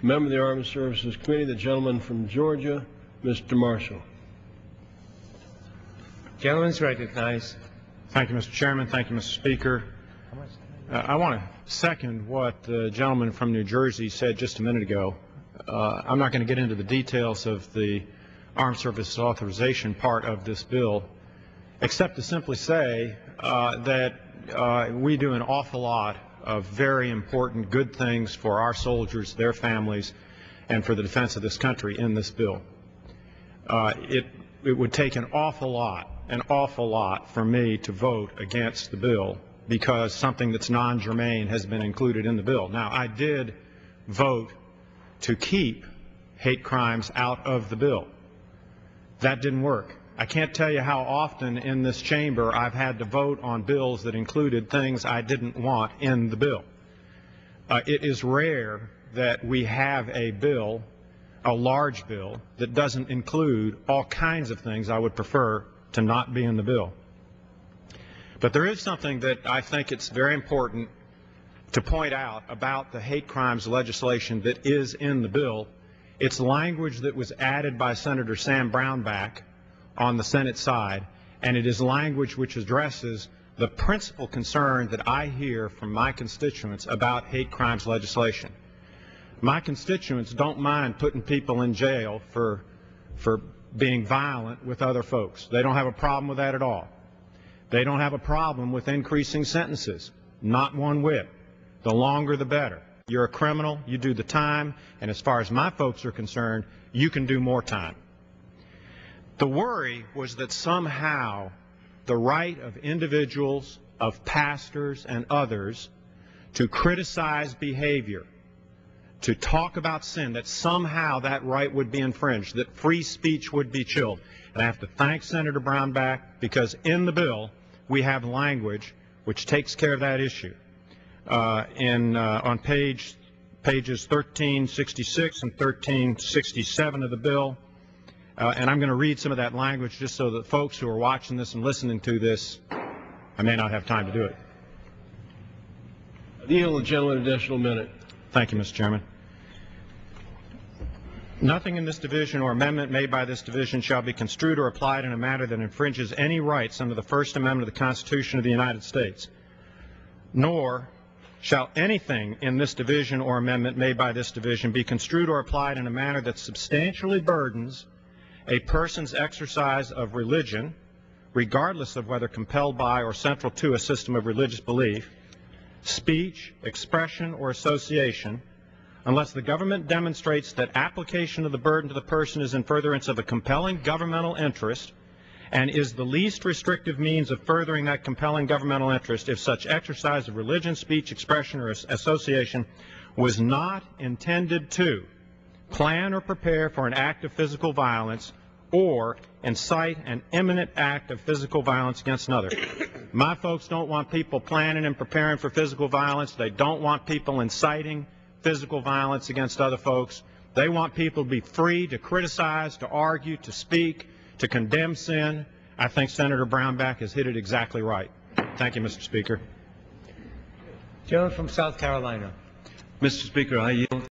Member of the Armed Services Committee, the gentleman from Georgia, Mr. Marshall. Gentleman is recognized. Thank you, Mr. Chairman. Thank you, Mr. Speaker. I want to second what the gentleman from New Jersey said just a minute ago. I'm not going to get into the details of the Armed Services Authorization part of this bill, except to simply say that we do an awful lot of very important good things for our soldiers, their families, and for the defense of this country in this bill. It would take an awful lot for me to vote against the bill because something that's non-germane has been included in the bill. Now, I did vote to keep hate crimes out of the bill. That didn't work. I can't tell you how often in this chamber I've had to vote on bills that included things I didn't want in the bill. It is rare that we have a bill, a large bill, that doesn't include all kinds of things I would prefer to not be in the bill. But there is something that I think it's very important to point out about the hate crimes legislation that is in the bill. It's language that was added by Senator Sam Brownback on the Senate side, and it is language which addresses the principal concern that I hear from my constituents about hate crimes legislation. My constituents don't mind putting people in jail for being violent with other folks. They don't have a problem with that at all. They don't have a problem with increasing sentences, not one whit. The longer the better. You're a criminal, you do the time, and as far as my folks are concerned, you can do more time. The worry was that somehow the right of individuals, of pastors and others to criticize behavior, to talk about sin, that somehow that right would be infringed, that free speech would be chilled. And I have to thank Senator Brownback because in the bill we have language which takes care of that issue. On pages 1366 and 1367 of the bill, and I'm going to read some of that language just so that folks who are watching this and listening to this, I may not have time to do it. I yield the gentleman an additional minute. Thank you, Mr. Chairman. Nothing in this division or amendment made by this division shall be construed or applied in a manner that infringes any rights under the First Amendment of the Constitution of the United States, nor shall anything in this division or amendment made by this division be construed or applied in a manner that substantially burdens a person's exercise of religion, regardless of whether compelled by or central to a system of religious belief, speech, expression, or association, unless the government demonstrates that application of the burden to the person is in furtherance of a compelling governmental interest and is the least restrictive means of furthering that compelling governmental interest if such exercise of religion, speech, expression, or association was not intended to plan or prepare for an act of physical violence or incite an imminent act of physical violence against another. My folks don't want people planning and preparing for physical violence. They don't want people inciting physical violence against other folks. They want people to be free to criticize, to argue, to speak, to condemn sin. I think Senator Brownback has hit it exactly right. Thank you, Mr. Speaker. Gentleman from South Carolina. Mr. Speaker, I yield.